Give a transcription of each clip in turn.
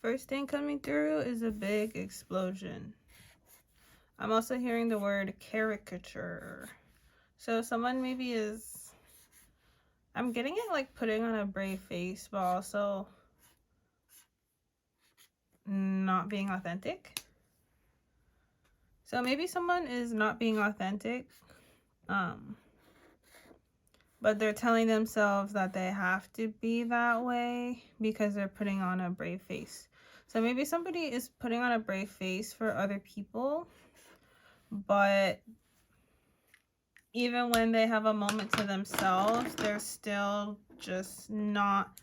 First thing coming through is a big explosion. I'm also hearing the word caricature. So someone maybe is, I'm getting it like putting on a brave face, but also not being authentic. So maybe someone is not being authentic, but they're telling themselves that they have to be that way because they're putting on a brave face. So maybe somebody is putting on a brave face for other people, but even when they have a moment to themselves, they're still just not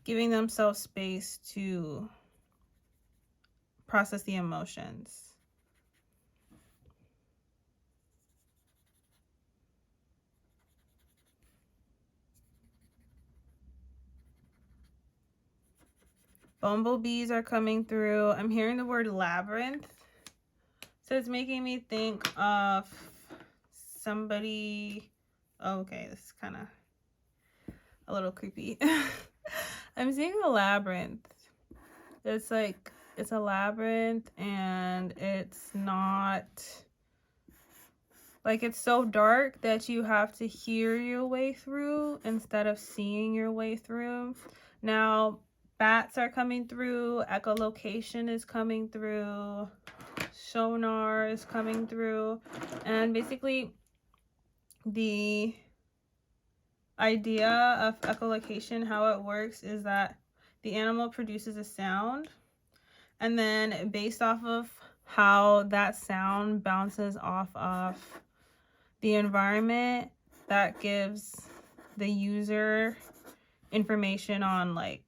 giving themselves space to process the emotions. Bumblebees are coming through. I'm hearing the word labyrinth. So it's making me think of somebody. Oh, okay, this is kind of a little creepy. I'm seeing a labyrinth. It's like, it's a labyrinth and it's not, like, it's so dark that you have to hear your way through instead of seeing your way through. Now, bats are coming through, echolocation is coming through, sonar is coming through, and basically the idea of echolocation, how it works is that the animal produces a sound, and then based off of how that sound bounces off of the environment, that gives the user information on, like,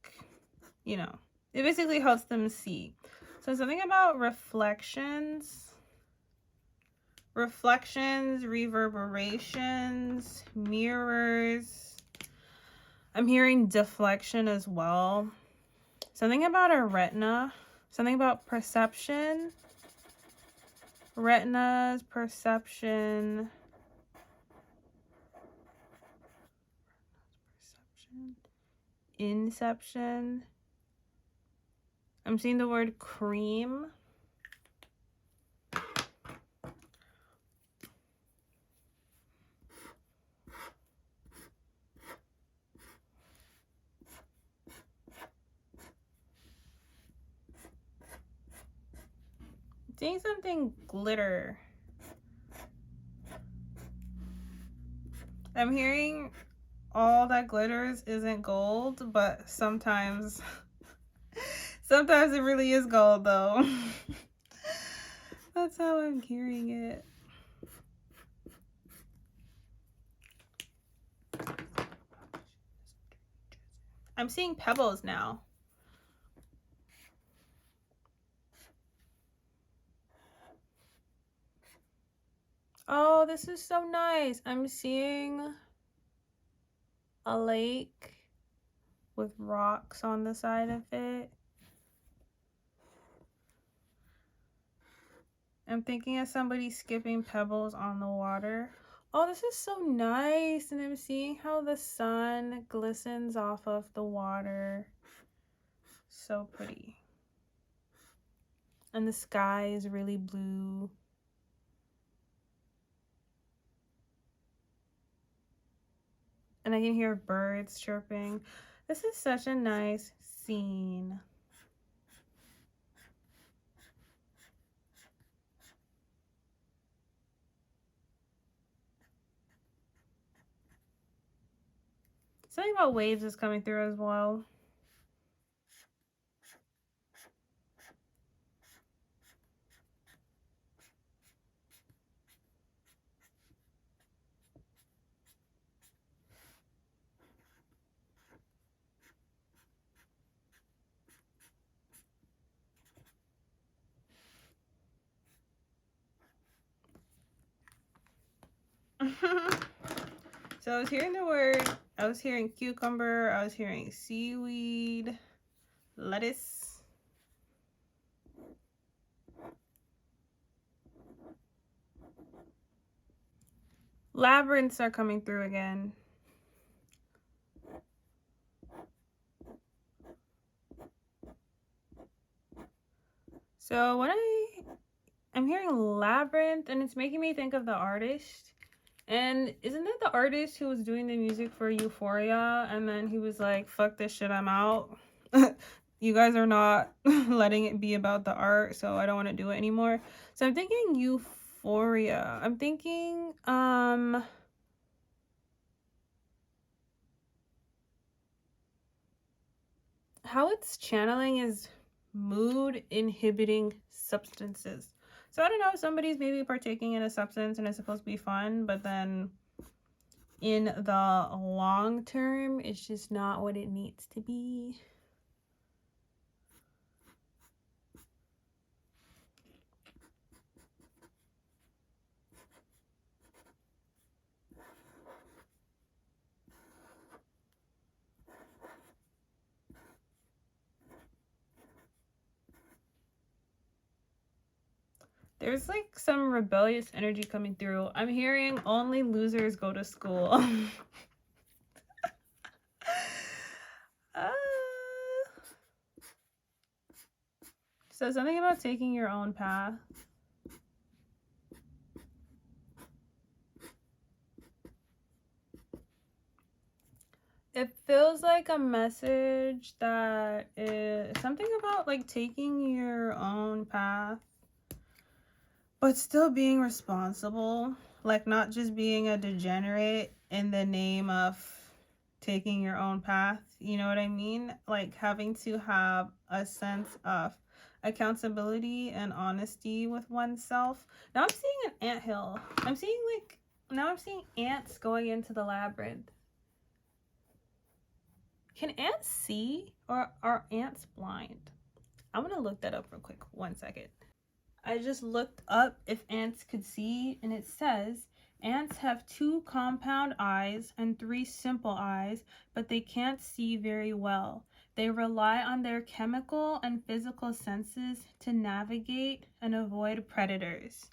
you know, it basically helps them see. So something about reflections, reverberations, mirrors. I'm hearing deflection as well. Something about a retina, something about perception, retinas, perception, inception. I'm seeing the word cream. Seeing something glitter. I'm hearing all that glitters isn't gold, but sometimes it really is gold though. That's how I'm hearing it. I'm seeing pebbles now. Oh, this is so nice. I'm seeing a lake with rocks on the side of it. I'm thinking of somebody skipping pebbles on the water. Oh, this is so nice. And I'm seeing how the sun glistens off of the water. So pretty. And the sky is really blue. And I can hear birds chirping. This is such a nice scene. Something about waves is coming through as well. So I was hearing the word, I was hearing cucumber, I was hearing seaweed, lettuce. Labyrinths are coming through again. So when I'm hearing labyrinth, and it's making me think of the artist. And isn't that the artist who was doing the music for Euphoria? And then he was like, fuck this shit, I'm out. You guys are not letting it be about the art, so I don't want to do it anymore. So I'm thinking Euphoria. I'm thinking, how it's channeling is mood inhibiting substances. So I don't know, somebody's maybe partaking in a substance and it's supposed to be fun, but then in the long term, it's just not what it needs to be. There's like some rebellious energy coming through. I'm hearing only losers go to school. uh, so something about taking your own path. It feels like a message that is something about like taking your own path, but still being responsible. Like not just being a degenerate in the name of taking your own path. You know what I mean? Like having to have a sense of accountability and honesty with oneself. Now I'm seeing an anthill. I'm seeing ants going into the labyrinth. Can ants see, or are ants blind? I'm gonna look that up real quick. 1 second. I just looked up if ants could see, and it says ants have 2 compound eyes and 3 simple eyes, but they can't see very well. They rely on their chemical and physical senses to navigate and avoid predators.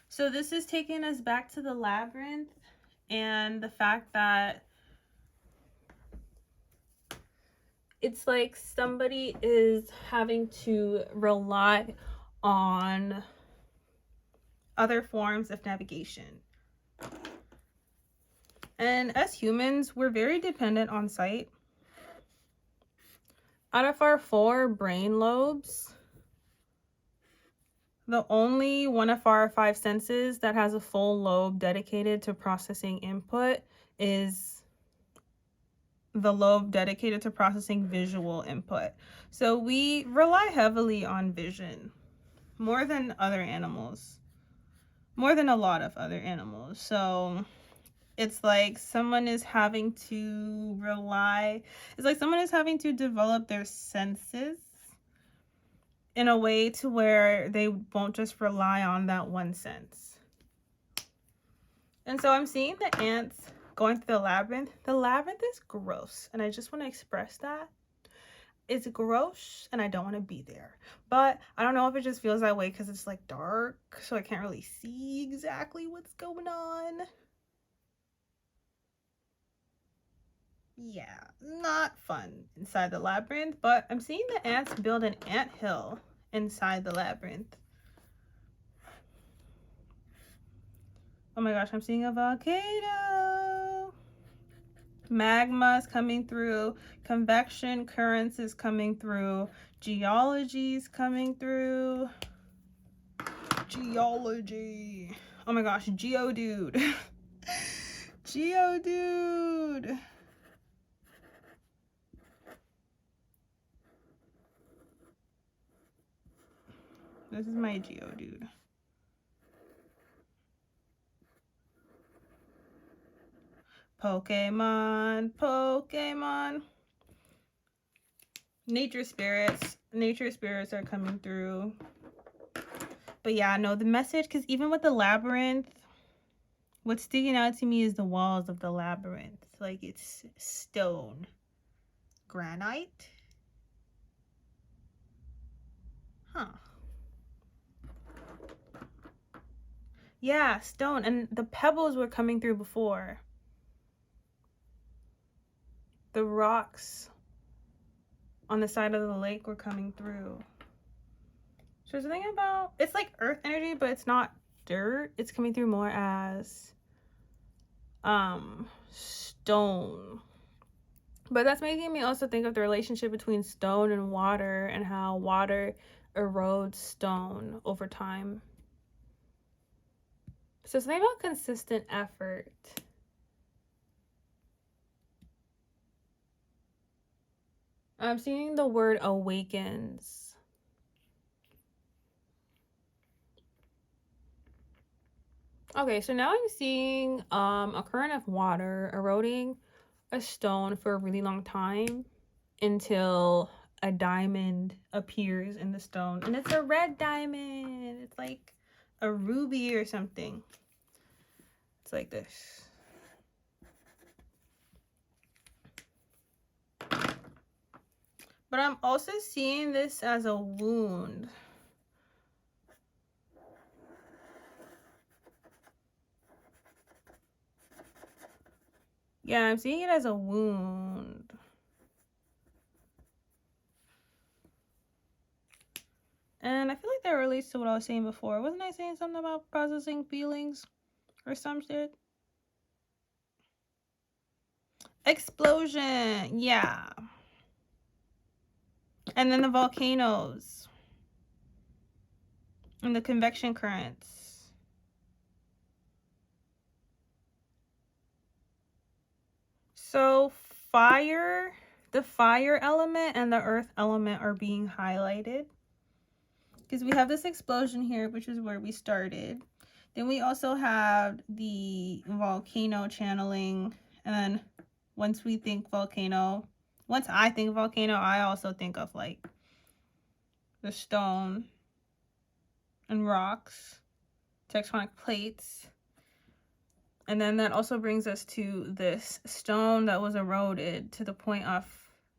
So this is taking us back to the labyrinth and the fact that it's like somebody is having to rely on other forms of navigation. And as humans, we're very dependent on sight. Out of our 4 brain lobes, the only one of our 5 senses that has a full lobe dedicated to processing input is the lobe dedicated to processing visual input. So we rely heavily on vision, more than other animals, more than a lot of other animals. So it's like someone is having to develop their senses in a way to where they won't just rely on that one sense. And so I'm seeing the ants going through the labyrinth. The labyrinth is gross, and I just want to express that. It's gross, and I don't want to be there. But I don't know if it just feels that way because it's like dark, so I can't really see exactly what's going on. Yeah, not fun inside the labyrinth, but I'm seeing the ants build an anthill inside the labyrinth. Oh my gosh, I'm seeing a volcano. Magma is coming through. Convection currents is coming through. Geology is coming through. Geology. Oh my gosh, Geodude. Geodude. This is my Geodude. Pokemon. Nature spirits are coming through. But yeah, no, the message, because even with the labyrinth, what's sticking out to me is the walls of the labyrinth. Like it's stone. Granite? Huh. Yeah, stone. And the pebbles were coming through before. The rocks on the side of the lake were coming through. So something about, it's like earth energy, but it's not dirt. It's coming through more as stone. But that's making me also think of the relationship between stone and water, and how water erodes stone over time. So something about consistent effort. I'm seeing the word awakens. Okay, so now I'm seeing a current of water eroding a stone for a really long time until a diamond appears in the stone, and it's a red diamond. It's like a ruby or something. It's like this. But I'm also seeing this as a wound. Yeah, I'm seeing it as a wound. And I feel like that relates to what I was saying before. Wasn't I saying something about processing feelings or some shit? Explosion. Yeah. And then the volcanoes. And the convection currents. So fire, the fire element and the earth element are being highlighted. Because we have this explosion here, which is where we started. Then we also have the volcano channeling. And then once I think volcano, I also think of like the stone and rocks, tectonic plates. And then that also brings us to this stone that was eroded to the point of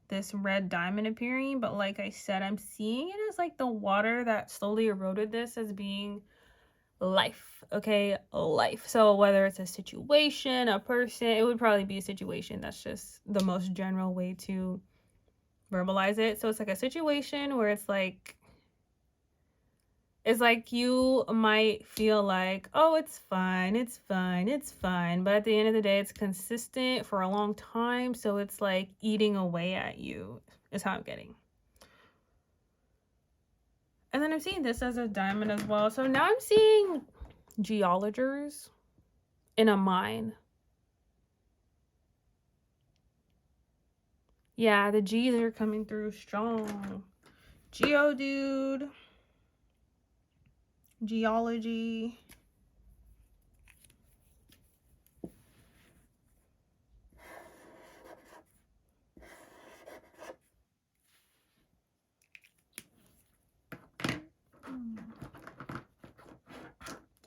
this red diamond appearing. But like I said, I'm seeing it as like the water that slowly eroded this as being life. Okay, life. So whether it's a situation, a person, it would probably be a situation. That's just the most general way to verbalize it. So it's like a situation where it's like you might feel like, oh, it's fine, it's fine, it's fine. But at the end of the day, it's consistent for a long time. So it's like eating away at you, is how I'm getting. And then I'm seeing this as a diamond as well. So now I'm seeing geologers in a mine. Yeah, the G's are coming through strong. Geodude. Geology.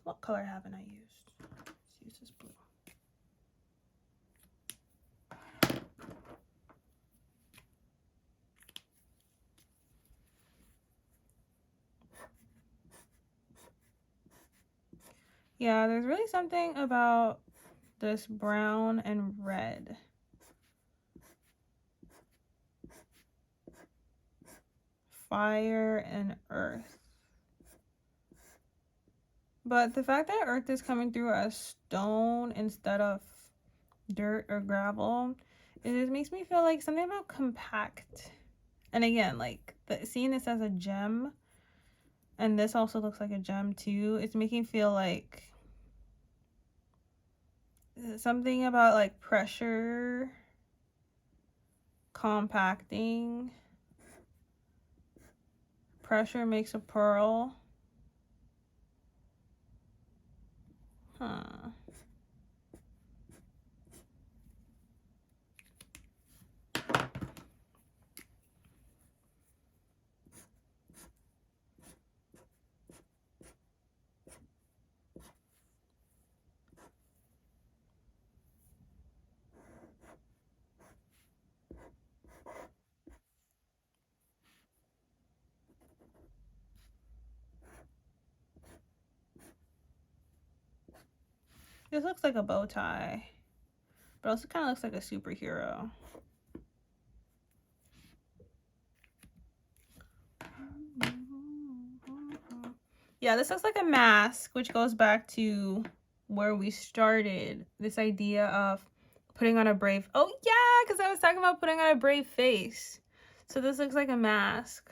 What color haven't I used? Let's use this blue. Yeah, there's really something about this brown and red. Fire and earth. But the fact that earth is coming through as stone instead of dirt or gravel, it just makes me feel like something about compact. And again, like seeing this as a gem, and this also looks like a gem too, it's making me feel like something about like pressure, compacting. Pressure makes a pearl. Huh. This looks like a bow tie, but also kind of looks like a superhero. Yeah, this looks like a mask, which goes back to where we started. This idea of putting on a brave... Oh, yeah, because I was talking about putting on a brave face. So this looks like a mask.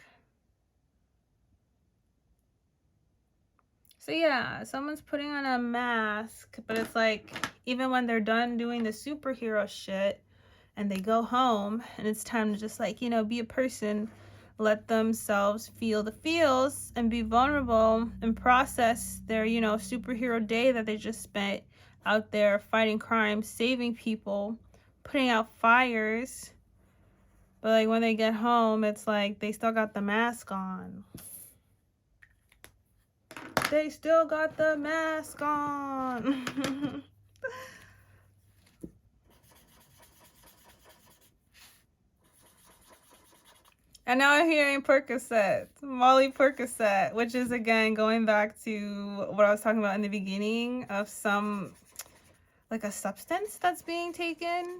So yeah, someone's putting on a mask, but it's like, even when they're done doing the superhero shit and they go home and it's time to just like, you know, be a person, let themselves feel the feels and be vulnerable and process their, you know, superhero day that they just spent out there fighting crime, saving people, putting out fires. But like when they get home, it's like they still got the mask on. They still got the mask on. And now I'm hearing Percocet, Molly Percocet, which is again going back to what I was talking about in the beginning of some, like a substance that's being taken.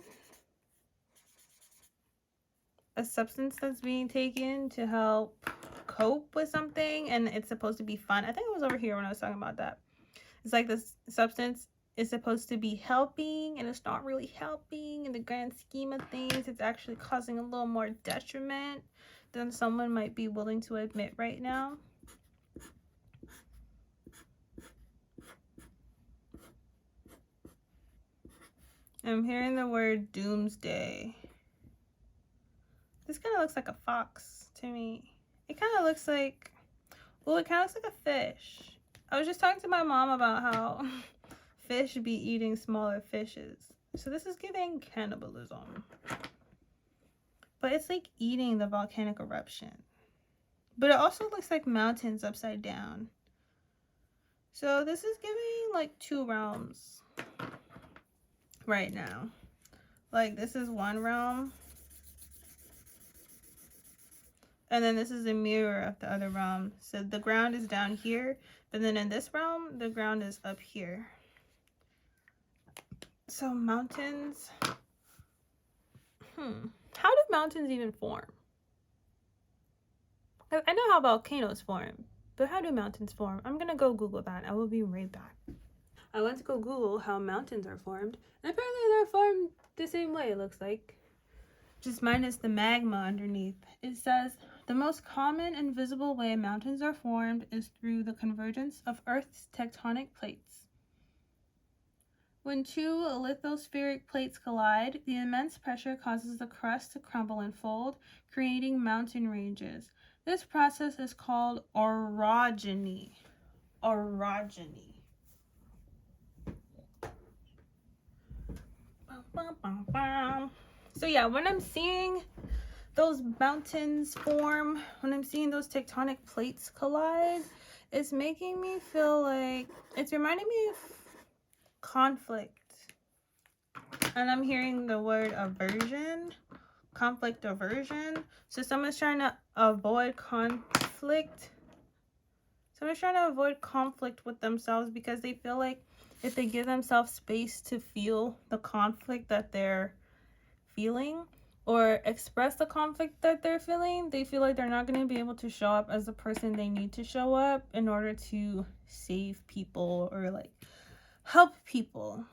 A substance that's being taken to help cope with something, and it's supposed to be fun. I think it was over here when I was talking about that. It's like this substance is supposed to be helping, and it's not really helping in the grand scheme of things. It's actually causing a little more detriment than someone might be willing to admit right now. I'm hearing the word doomsday. This kind of looks like a fox to me. It kind of looks like, well, it kind of looks like a fish. I was just talking to my mom about how fish be eating smaller fishes. So this is giving cannibalism. But it's like eating the volcanic eruption. But it also looks like mountains upside down. So this is giving like two realms right now. Like this is one realm. And then this is a mirror of the other realm. So the ground is down here. But then in this realm, the ground is up here. So mountains. How do mountains even form? I know how volcanoes form, but how do mountains form? I'm gonna go Google that. I will be right back. I went to go Google how mountains are formed, and apparently they're formed the same way, it looks like. Just minus the magma underneath. It says, the most common and visible way mountains are formed is through the convergence of Earth's tectonic plates. When two lithospheric plates collide, the immense pressure causes the crust to crumble and fold, creating mountain ranges. This process is called orogeny. Orogeny. So yeah, when I'm seeing those mountains form, when I'm seeing those tectonic plates collide, it's making me feel like, it's reminding me of conflict. And I'm hearing the word aversion, conflict aversion. So someone's trying to avoid conflict. Someone's trying to avoid conflict with themselves because they feel like if they give themselves space to feel the conflict that they're feeling or express the conflict that they're feeling, they feel like they're not going to be able to show up as the person they need to show up in order to save people or like help people.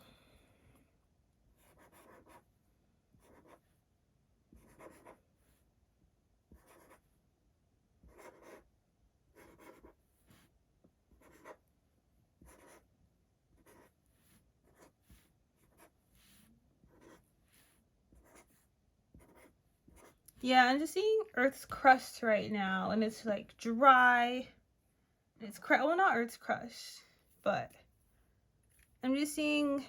Yeah, I'm just seeing Earth's crust right now, and it's like dry. It's well, not Earth's crust, but I'm just seeing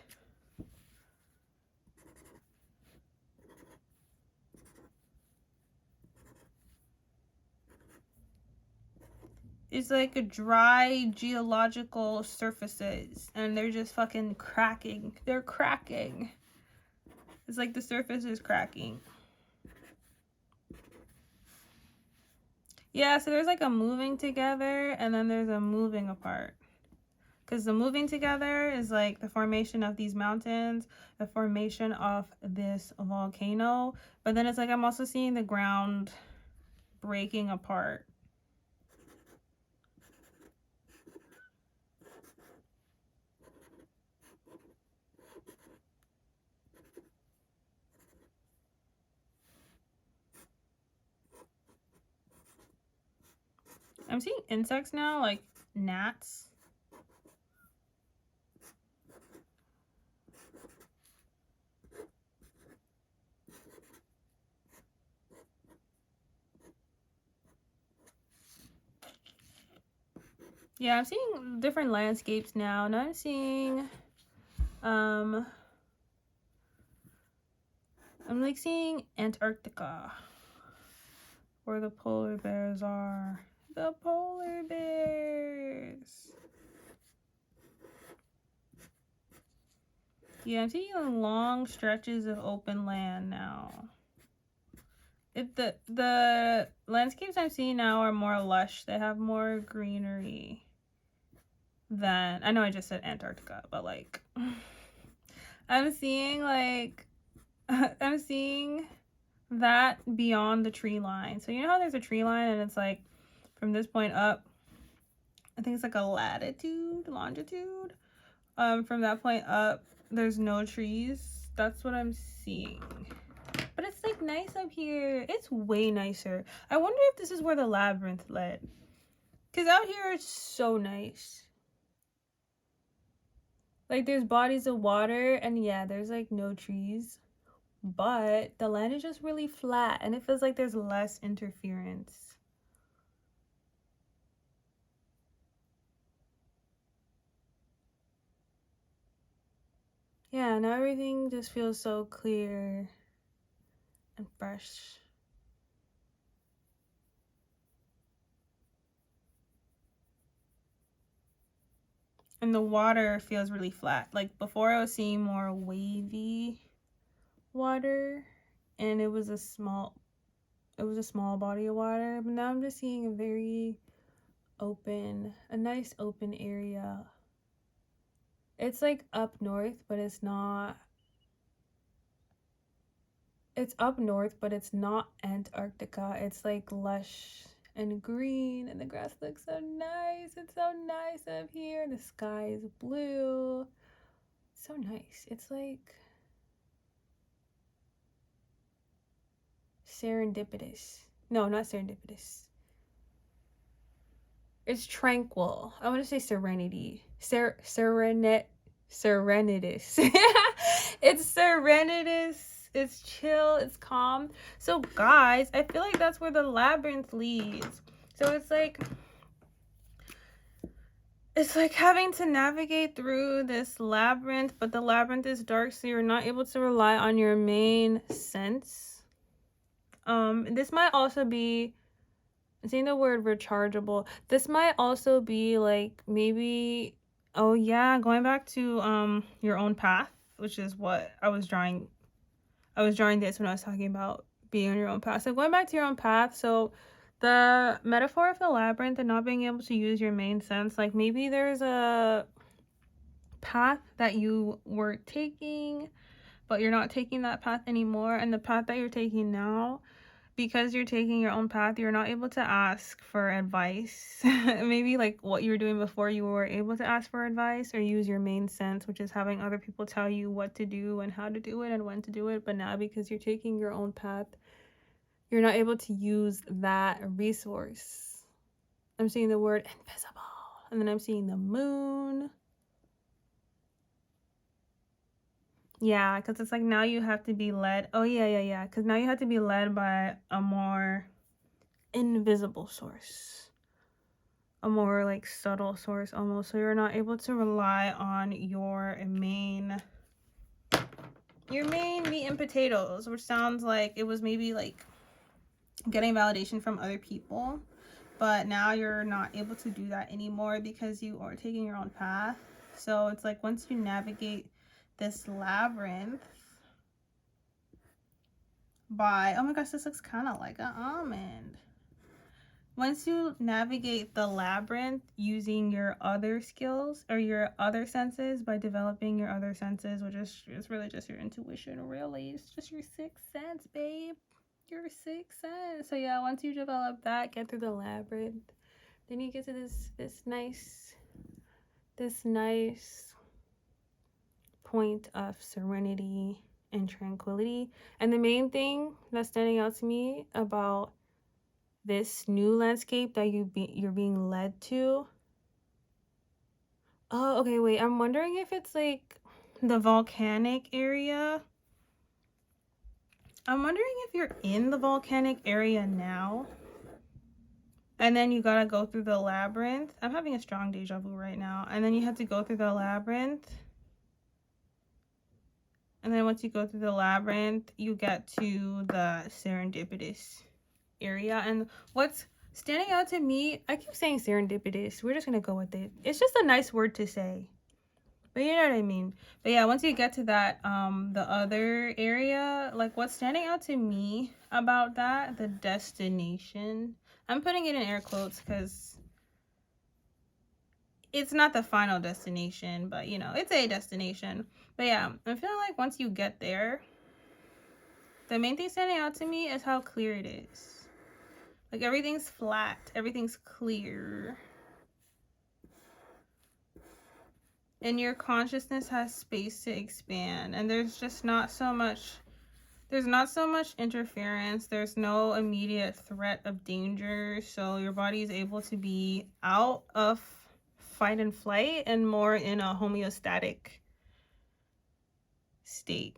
it's like a dry geological surfaces, and they're just fucking cracking. They're cracking. It's like the surface is cracking. Yeah, so there's like a moving together and then there's a moving apart. Because the moving together is like the formation of these mountains, the formation of this volcano. But then it's like I'm also seeing the ground breaking apart. I'm seeing insects now, like gnats. Yeah, I'm seeing different landscapes now. Now I'm seeing, I'm like seeing Antarctica, where the polar bears are. The polar bears. Yeah, I'm seeing long stretches of open land now. The landscapes I'm seeing now are more lush. They have more greenery than, I know I just said Antarctica, but like I'm seeing like I'm seeing that beyond the tree line. So you know how there's a tree line and it's like from this point up, I think it's like a latitude, longitude. From that point up, there's no trees. That's what I'm seeing. But it's like nice up here. It's way nicer. I wonder if this is where the labyrinth led. Because out here it's so nice. Like there's bodies of water and yeah, there's like no trees. But the land is just really flat and it feels like there's less interference. Yeah, now everything just feels so clear and fresh. And the water feels really flat. Like before I was seeing more wavy water and it was a small body of water, but now I'm just seeing a very a nice open area. It's like up north, but it's not. It's up north, but it's not Antarctica. It's like lush and green, and the grass looks so nice. It's so nice up here. The sky is blue. So nice. It's like serendipitous. No, not serendipitous. It's tranquil. I want to say serenity. Serenitous. It's serenitous. It's chill. It's calm. So, guys, I feel like that's where the labyrinth leads. So it's like having to navigate through this labyrinth, but the labyrinth is dark, so you're not able to rely on your main sense. This might also be, seeing the word rechargeable, this might also be like maybe, oh yeah, going back to your own path, which is what I was drawing this when I was talking about being on your own path. So going back to your own path, so the metaphor of the labyrinth and not being able to use your main sense, like maybe there's a path that you were taking but you're not taking that path anymore, and the path that you're taking now, because you're taking your own path, you're not able to ask for advice. Maybe like what you were doing before, you were able to ask for advice or use your main sense, which is having other people tell you what to do and how to do it and when to do it. But now because you're taking your own path, you're not able to use that resource. I'm seeing the word invisible, and then I'm seeing the moon. Yeah, because it's like now you have to be led. Oh, yeah. Because now you have to be led by a more invisible source, a more like subtle source almost. So you're not able to rely on your main meat and potatoes, which sounds like it was maybe like getting validation from other people. But now you're not able to do that anymore because you are taking your own path. So it's like once you navigate this labyrinth, oh my gosh, this looks kind of like an almond. Once you navigate the labyrinth using your other skills or your other senses, by developing your other senses, which is really just your intuition, really. It's just your sixth sense, babe. Your sixth sense. So yeah, once you develop that, get through the labyrinth, then you get to this nice point of serenity and tranquility. And the main thing that's standing out to me about this new landscape that you're being led to. Oh, okay, wait. I'm wondering if it's like the volcanic area. I'm wondering if you're in the volcanic area now. And then you gotta go through the labyrinth. I'm having a strong deja vu right now. And then you have to go through the labyrinth. And then once you go through the labyrinth, you get to the serendipitous area. And what's standing out to me, I keep saying serendipitous. We're just gonna go with it. It's just a nice word to say. But you know what I mean. But yeah, once you get to that, the other area, like what's standing out to me about that, the destination, I'm putting it in air quotes because it's not the final destination, but you know, it's a destination. But yeah, I'm feeling like once you get there, the main thing standing out to me is how clear it is. Like everything's flat, everything's clear. And your consciousness has space to expand, and there's not so much interference. There's no immediate threat of danger, so your body is able to be out of fight and flight and more in a homeostatic state.